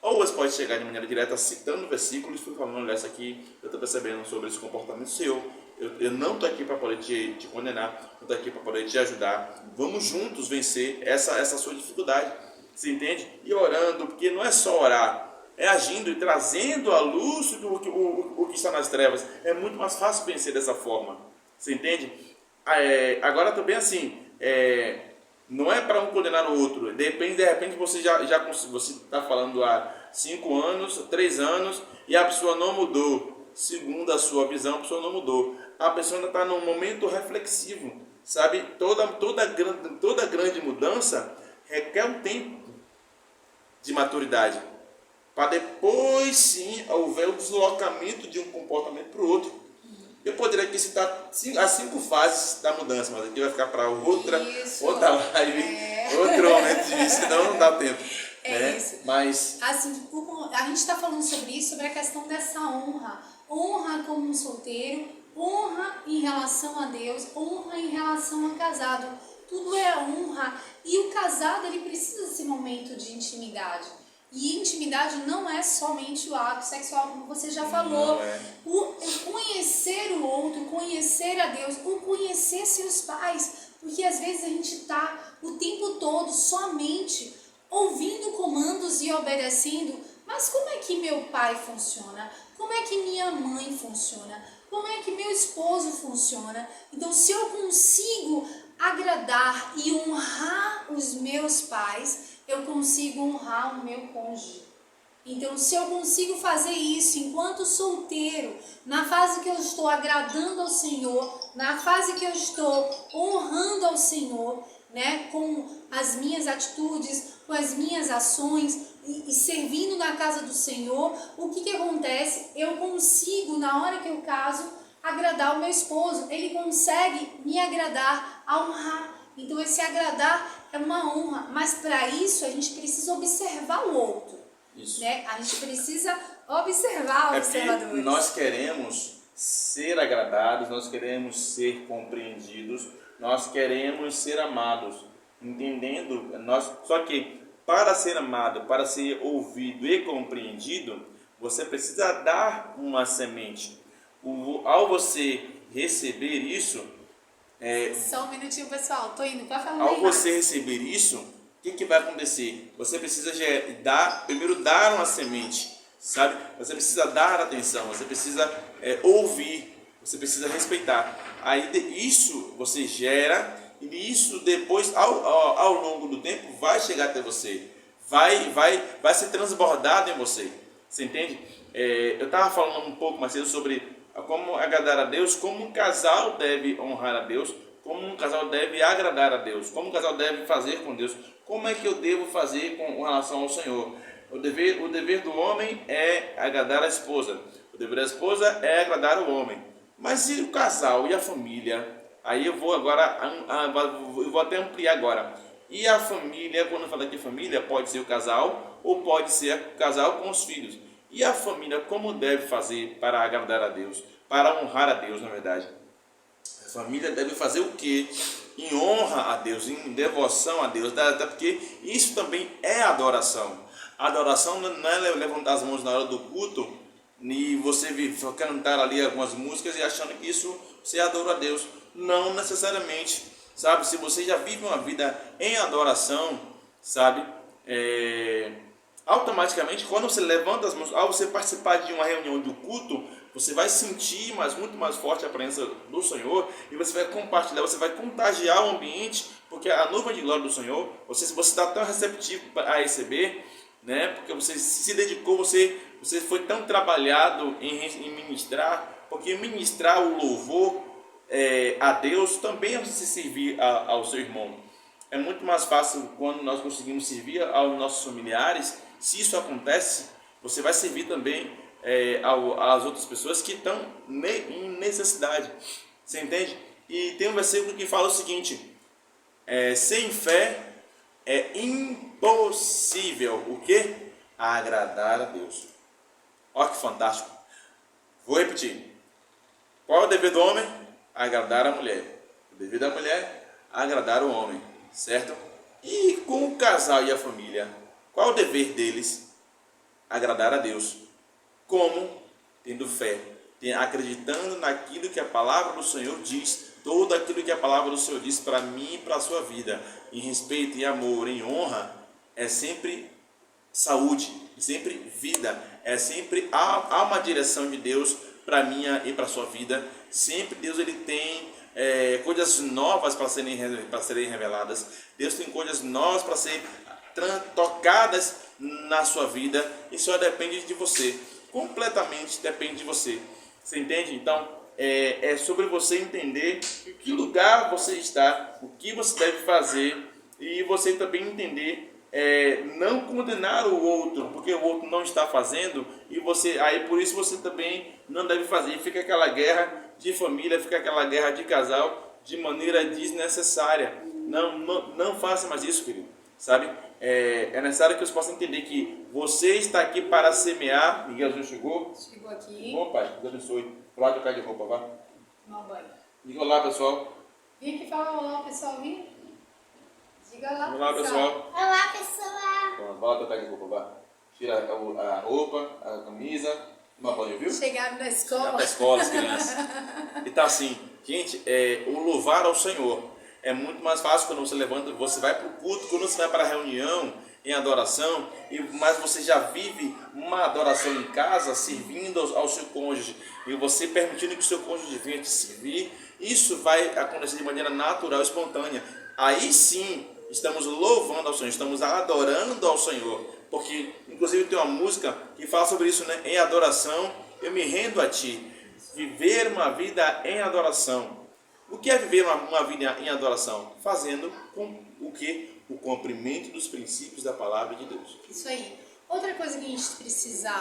Ou você pode chegar de maneira direta citando versículos, falando, olha, essa aqui eu estou percebendo sobre esse comportamento seu. Eu não estou aqui para poder te condenar, eu estou aqui para poder te ajudar. Vamos juntos vencer essa sua dificuldade. Você entende? E orando, porque não é só orar, é agindo e trazendo à luz o que está nas trevas. É muito mais fácil vencer dessa forma. Você entende? Agora também assim, não é para um condenar o outro. De repente você você está falando há 5 anos, 3 anos, e a pessoa não mudou. Segundo a sua visão, a pessoa não mudou. A pessoa ainda está num momento reflexivo, sabe? Toda grande mudança requer um tempo de maturidade, para depois sim houver o deslocamento de um comportamento para o outro. Eu poderia aqui citar as 5 fases da mudança, mas aqui vai ficar para outra live, outro momento de vista, senão não dá tempo. Isso. Mas assim, a gente está falando sobre isso, sobre a questão dessa honra como um solteiro, honra em relação a Deus, honra em relação ao casado. Tudo é honra. E o casado, ele precisa desse momento de intimidade. E intimidade não é somente o ato sexual, como você já falou. O conhecer o outro, conhecer a Deus, o conhecer seus pais. Porque às vezes a gente está o tempo todo somente ouvindo comandos e obedecendo. Mas como é que meu pai funciona? Como é que minha mãe funciona? Como é que meu esposo funciona? Então, se eu consigo agradar e honrar os meus pais, eu consigo honrar o meu cônjuge. Então, se eu consigo fazer isso enquanto solteiro, na fase que eu estou agradando ao Senhor, na fase que eu estou honrando ao Senhor, né, com as minhas atitudes, com as minhas ações e servindo na casa do Senhor, o que acontece? Eu consigo, na hora que eu caso, agradar o meu esposo. Ele consegue me agradar, honrar. Então, esse agradar é uma honra, mas para isso a gente precisa observar o outro. Isso. Né? A gente precisa observar os observadores. Nós queremos ser agradados, nós queremos ser compreendidos, nós queremos ser amados, entendendo, só que para ser amado, para ser ouvido e compreendido, você precisa dar uma semente. Ao você receber isso, só um minutinho, pessoal, tô indo para falar. Ao você receber isso, o que vai acontecer? Você precisa primeiro dar uma semente, sabe? Você precisa dar atenção, você precisa ouvir, você precisa respeitar. Aí isso você gera, e isso depois, ao longo do tempo, vai chegar até você, vai ser transbordado em você. Você entende? Eu estava falando um pouco mais cedo sobre como agradar a Deus, como um casal deve honrar a Deus, como um casal deve agradar a Deus, como um casal deve fazer com Deus, como é que eu devo fazer com relação ao Senhor. O dever do homem é agradar a esposa, o dever da esposa é agradar o homem. Mas e o casal e a família? Aí eu vou até ampliar agora. E a família, quando eu falo aqui família, pode ser o casal ou pode ser o casal com os filhos. E a família, como deve fazer para agradar a Deus, para honrar a Deus, na verdade? A família deve fazer o quê? Em honra a Deus, em devoção a Deus, até porque isso também é adoração. A adoração não é levantar as mãos na hora do culto e você cantar ali algumas músicas e achando que isso você adora a Deus. Não necessariamente, sabe? Se você já vive uma vida em adoração, sabe? Automaticamente, quando você levanta as mãos, ao você participar de uma reunião do culto, você vai sentir muito mais forte a presença do Senhor e você vai compartilhar, você vai contagiar o ambiente, porque a nuvem de glória do Senhor, você está tão receptivo a receber, né? Porque você se dedicou, você foi tão trabalhado em ministrar, porque ministrar o louvor a Deus também é você servir ao seu irmão. É muito mais fácil quando nós conseguimos servir aos nossos familiares. Se isso acontece, você vai servir também às outras pessoas que estão em necessidade. Você entende? E tem um versículo que fala o seguinte: sem fé é impossível o quê? Agradar a Deus. Olha que fantástico. Vou repetir. Qual é o dever do homem? Agradar a mulher. O dever da mulher? Agradar o homem. Certo? E com o casal e a família, qual é o dever deles? Agradar a Deus. Como? Tendo fé, acreditando naquilo que a palavra do Senhor diz, todo aquilo que a palavra do Senhor diz para mim e para a sua vida, em respeito, em amor, em honra, é sempre saúde, é sempre vida, é sempre há uma direção de Deus para minha e para a sua vida. Sempre Deus ele tem coisas novas para serem reveladas. Deus tem coisas novas para serem tocadas na sua vida, e só depende de você, completamente depende de você. Você entende? Então é sobre você entender em que lugar você está, o que você deve fazer, e você também entender não condenar o outro porque o outro não está fazendo, e por isso você também não deve fazer. E fica aquela guerra de família, fica aquela guerra de casal de maneira desnecessária. Não faça mais isso, querido, sabe? É necessário que você possa entender que você está aqui para semear. Miguel já chegou? Chegou aqui. Bom, pai, Deus abençoe. Vai trocar de roupa, vá. Tomar banho. Diga olá, pessoal. Vem aqui falar olá, pessoal, vem. Diga olá, Olá, pessoal. Olá, pessoal. Pronto, vai lá trocar de roupa, vá. Tira a roupa, a camisa, tomar banho, viu? Chegaram na escola. Para a escola, as crianças. E tá assim, gente, o louvar ao Senhor é muito mais fácil quando você levanta, você vai para o culto, quando você vai para a reunião, em adoração, mas você já vive uma adoração em casa, servindo ao seu cônjuge, e você permitindo que o seu cônjuge venha te servir. Isso vai acontecer de maneira natural, espontânea. Aí sim, estamos louvando ao Senhor, estamos adorando ao Senhor. Porque, inclusive, tem uma música que fala sobre isso, né? Em adoração, eu me rendo a Ti. Viver uma vida em adoração. O que é viver uma vida em adoração? Fazendo com o que? O cumprimento dos princípios da palavra de Deus. Isso aí. Outra coisa que a gente precisa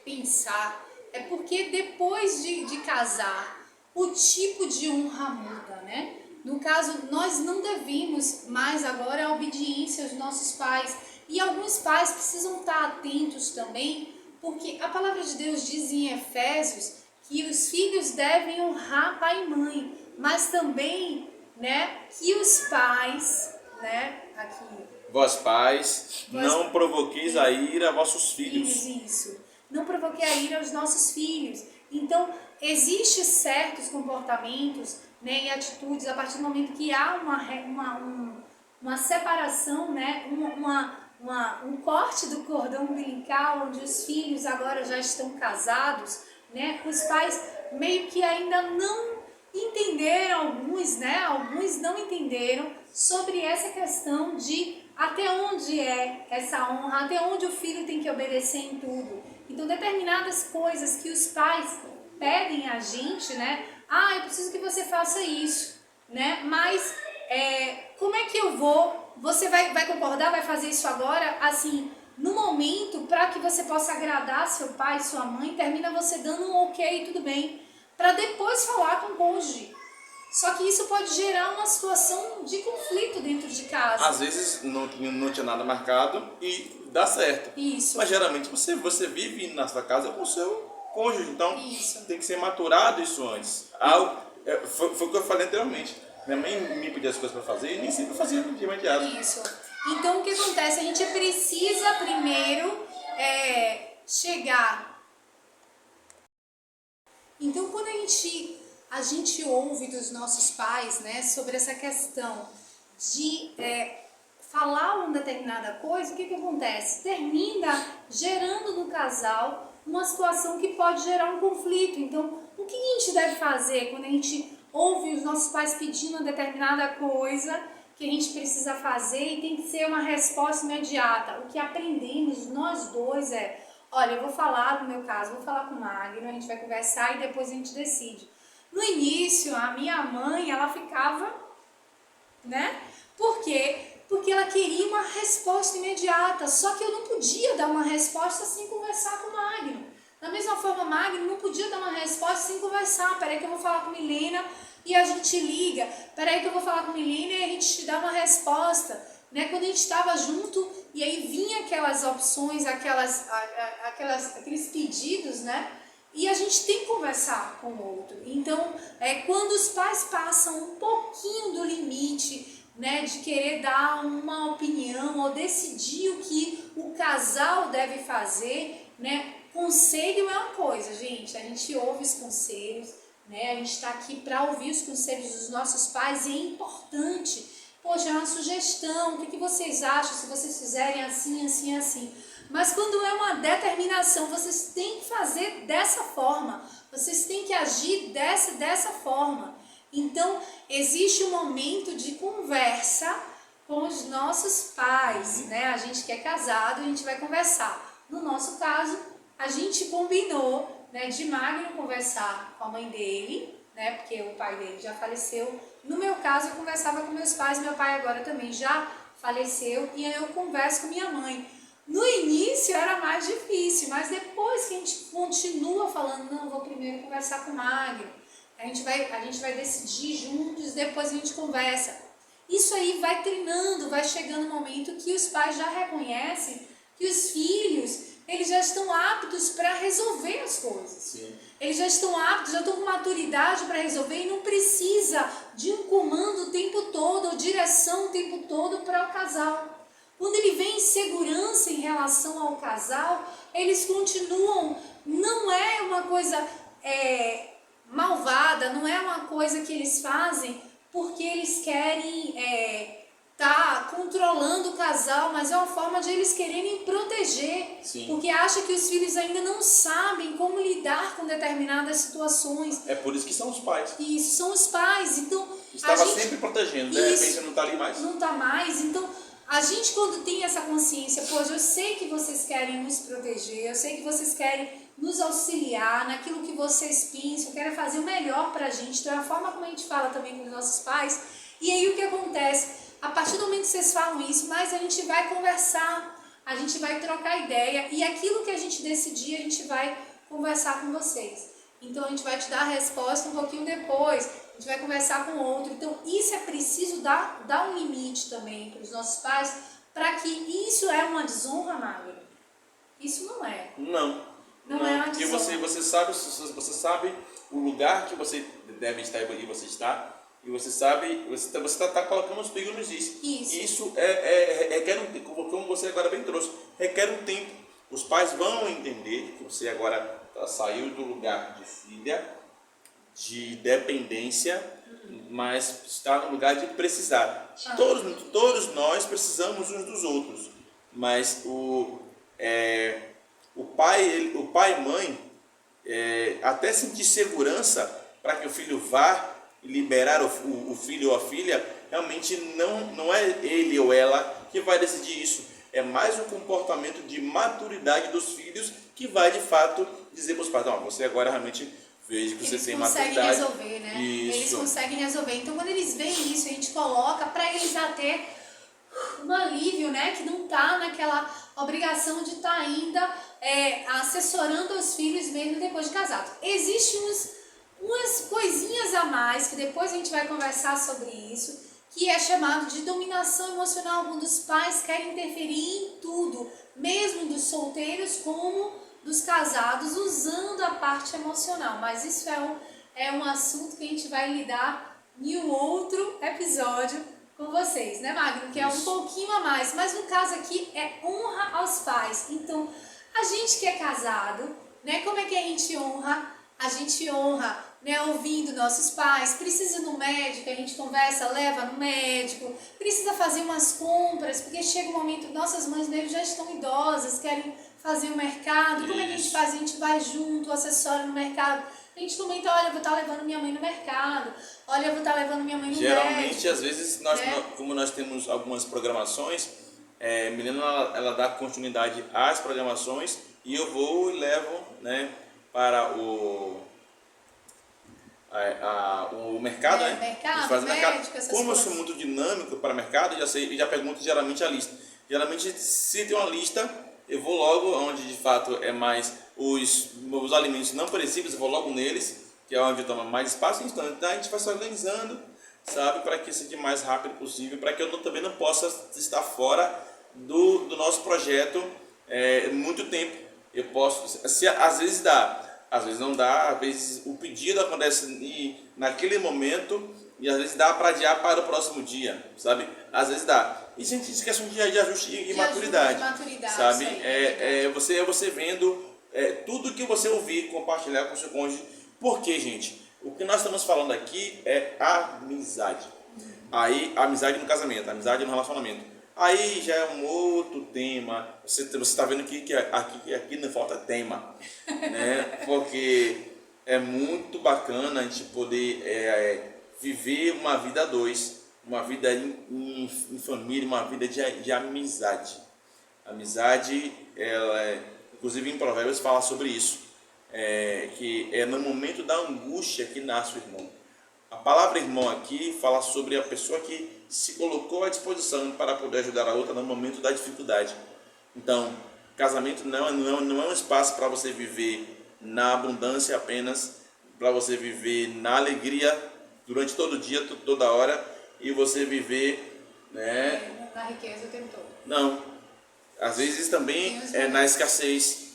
pensar é porque depois de casar, o tipo de honra muda, né? No caso, nós não devemos mais agora a obediência aos nossos pais. E alguns pais precisam estar atentos também, porque a palavra de Deus diz em Efésios que os filhos devem honrar pai e mãe, mas também, né, que os pais, né, aqui... Vós pais, não provoqueis a ira a vossos filhos. Isso. Não provoquei a ira aos nossos filhos. Então, existem certos comportamentos, né, e atitudes a partir do momento que há uma separação, né, um corte do cordão umbilical, onde os filhos agora já estão casados, né, os pais meio que ainda não entenderam, alguns não entenderam sobre essa questão de até onde é essa honra, até onde o filho tem que obedecer em tudo. Então, determinadas coisas que os pais pedem a gente, né? Ah, eu preciso que você faça isso, né? Mas como é que eu vou? Você vai concordar, vai fazer isso agora? Assim, no momento, para que você possa agradar seu pai, sua mãe, termina você dando um ok, tudo bem, para depois falar com o cônjuge. Só que isso pode gerar uma situação de conflito dentro de casa. Às vezes não tinha nada marcado e dá certo. Isso. Mas geralmente você vive na sua casa com o seu cônjuge, então Isso. tem que ser maturado isso antes. Foi o que eu falei anteriormente. Minha mãe me pedia as coisas para fazer e nem sempre fazia de imediato. Isso. Então o que acontece? A gente precisa primeiro chegar. Então quando a gente ouve dos nossos pais, né, sobre essa questão de falar uma determinada coisa, o que acontece? Termina gerando no casal uma situação que pode gerar um conflito. Então, o que a gente deve fazer quando a gente ouve os nossos pais pedindo uma determinada coisa que a gente precisa fazer e tem que ser uma resposta imediata? O que aprendemos nós dois olha, eu vou falar, no meu caso, vou falar com o Magno, a gente vai conversar e depois a gente decide. No início, a minha mãe, ela ficava, né? Por quê? Porque ela queria uma resposta imediata, só que eu não podia dar uma resposta sem conversar com o Magno. Da mesma forma, o Magno não podia dar uma resposta sem conversar. Peraí que eu vou falar com a Milena e a gente liga. Peraí que eu vou falar com a Milena e a gente te dá uma resposta. Né? Quando a gente estava junto e aí vinha aquelas opções, aqueles pedidos, né? E a gente tem que conversar com o outro. Então, quando os pais passam um pouquinho do limite, né, de querer dar uma opinião ou decidir o que o casal deve fazer, né? Conselho é uma coisa, gente. A gente ouve os conselhos, né? A gente está aqui para ouvir os conselhos dos nossos pais e é importante. Poxa, é uma sugestão. O que vocês acham se vocês fizerem assim, assim, assim? Mas quando é uma determinação, vocês têm que fazer dessa forma, vocês têm que agir dessa forma. Então, existe um momento de conversa com os nossos pais, né? A gente que é casado, a gente vai conversar. No nosso caso, a gente combinou, né, de Magno conversar com a mãe dele, né? Porque o pai dele já faleceu. No meu caso, eu conversava com meus pais, meu pai agora também já faleceu, e aí eu converso com minha mãe. No início era mais difícil, mas depois que a gente continua falando, não, vou primeiro conversar com o Magno, a gente vai decidir juntos, depois a gente conversa. Isso aí vai treinando, vai chegando um momento que os pais já reconhecem que os filhos, eles já estão aptos para resolver as coisas. Sim. Eles já estão aptos, já estão com maturidade para resolver e não precisa de um comando o tempo todo, ou direção o tempo todo para o casal. Quando ele vem em segurança em relação ao casal, eles continuam, não é uma coisa malvada, não é uma coisa que eles fazem porque eles querem tá controlando o casal, mas é uma forma de eles quererem proteger, Sim. porque acha que os filhos ainda não sabem como lidar com determinadas situações. É por isso que são os pais. E isso são os pais, então Estava a gente sempre protegendo, de isso, repente não está ali mais. não tá mais, então a gente quando tem essa consciência, poxa, eu sei que vocês querem nos proteger, eu sei que vocês querem nos auxiliar naquilo que vocês pensam, querem fazer o melhor pra gente, então é a forma como a gente fala também com os nossos pais. E aí o que acontece? A partir do momento que vocês falam isso, mais a gente vai conversar, a gente vai trocar ideia e aquilo que a gente decidir, a gente vai conversar com vocês. Então a gente vai te dar a resposta um pouquinho depois, a gente vai conversar com o outro. Então isso é preciso dar um limite também para os nossos pais, para que isso é uma desonra, Magro? Isso não é. Não é uma porque desonra. você sabe o lugar que você deve estar e você está. E você sabe, você está colocando os pingos nos is. Isso requer um tempo, como você agora bem trouxe, requer um tempo. Os pais vão entender que você agora saiu do lugar de filha, de dependência, mas está no lugar de precisar. Todos nós precisamos uns dos outros, mas o pai e mãe até sentir segurança para que o filho vá liberar o filho ou a filha, realmente não é ele ou ela que vai decidir isso. É mais um comportamento de maturidade dos filhos que vai de fato dizer para os pais, não, você agora realmente veja que você tem maturidade. Eles conseguem resolver, né? Isso. Eles conseguem resolver. Então quando eles veem isso, a gente coloca para eles até um alívio, né? Que não tá naquela obrigação de estar ainda assessorando os filhos mesmo depois de casado. Existem umas coisinhas a mais, que depois a gente vai conversar sobre isso, que é chamado de dominação emocional, quando os pais querem interferir em tudo, mesmo dos solteiros como dos casados, usando a parte emocional. Mas isso é um assunto que a gente vai lidar em um outro episódio com vocês, né, Magno? Que é um pouquinho a mais, mas no caso aqui é honra aos pais. Então, a gente que é casado, né, como é que a gente honra? A gente honra, né, ouvindo nossos pais. Precisa ir no médico, a gente conversa, leva no médico. Precisa fazer umas compras, porque chega um momento, nossas mães mesmo já estão idosas, querem fazer o mercado. Como é que a gente faz? A gente vai junto, assessora no mercado. A gente comenta, olha, eu vou estar levando minha mãe no mercado. Olha, eu vou estar levando minha mãe no Geralmente, médico. às vezes, como nós temos algumas programações, a menina ela dá continuidade às programações e eu vou e levo, né, para o mercado, né? Mercado, Faz médico, essas Como coisas. eu sou muito dinâmico para mercado, já pergunto geralmente a lista. Geralmente, se tem uma lista, eu vou logo onde de fato é mais os alimentos não perecíveis, eu vou logo neles, que é onde toma mais espaço. Então a gente vai se organizando, sabe, para que seja o mais rápido possível, para que eu também não possa estar fora do nosso projeto muito tempo. Eu posso, às vezes dá. Às vezes não dá, às vezes o pedido acontece naquele momento e às vezes dá para adiar para o próximo dia, sabe? Às vezes dá. Isso a gente esquece de ajuste e maturidade, sabe? Você vendo tudo que você ouvir, compartilhar com o seu cônjuge. Porque, gente, o que nós estamos falando aqui é amizade. Aí, amizade no casamento, amizade no relacionamento. Aí já é um outro tema. Você está vendo que aqui não falta tema, né? Porque é muito bacana a gente poder viver uma vida a dois, uma vida em família, uma vida de amizade. Amizade, inclusive em Provérbios fala sobre isso, que é no momento da angústia que nasce o irmão. A palavra irmão aqui fala sobre a pessoa que se colocou à disposição para poder ajudar a outra no momento da dificuldade. Então, casamento não é um espaço para você viver na abundância apenas, para você viver na alegria durante todo o dia, toda hora, e você viver, né, na riqueza o tempo todo. Não. Às vezes também na escassez.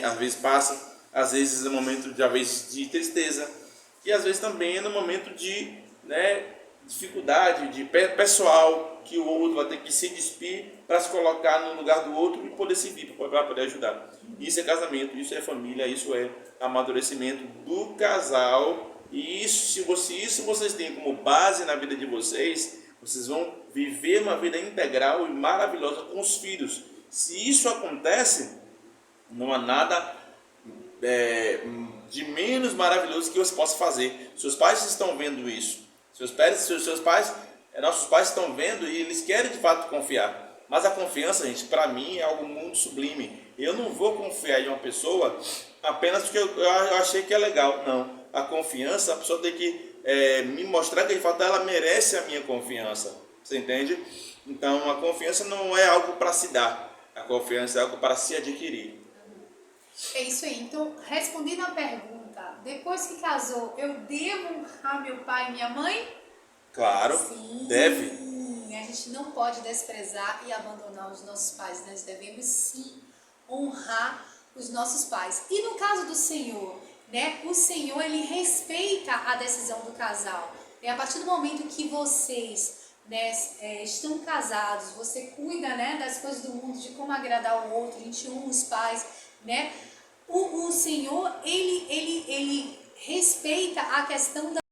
Às vezes passa, às vezes é um momento de tristeza, e às vezes também é no momento de dificuldade, de pessoal, que o outro vai ter que se despir para se colocar no lugar do outro e poder servir, para poder ajudar. Isso é casamento, isso é família, isso é amadurecimento do casal. E isso, se vocês têm como base na vida de vocês, vocês vão viver uma vida integral e maravilhosa com os filhos. Se isso acontece, não há nada de menos maravilhoso que você possa fazer. Seus pais estão vendo isso. Nossos pais estão vendo e eles querem de fato confiar. Mas a confiança, gente, para mim é algo muito sublime. Eu não vou confiar em uma pessoa apenas porque eu achei que é legal. Não. A confiança, a pessoa tem que me mostrar que de fato ela merece a minha confiança. Você entende? Então a confiança não é algo para se dar. A confiança é algo para se adquirir. É isso aí. Então, respondendo a pergunta, depois que casou, eu devo honrar meu pai e minha mãe? Claro, Sim. deve. A gente não pode desprezar e abandonar os nossos pais. Nós devemos sim honrar os nossos pais. E no caso do Senhor, né? O Senhor, ele respeita a decisão do casal. E a partir do momento que vocês, né, estão casados, você cuida, né, das coisas do mundo, de como agradar o outro, a gente honra os pais, né? O Senhor, ele respeita a questão da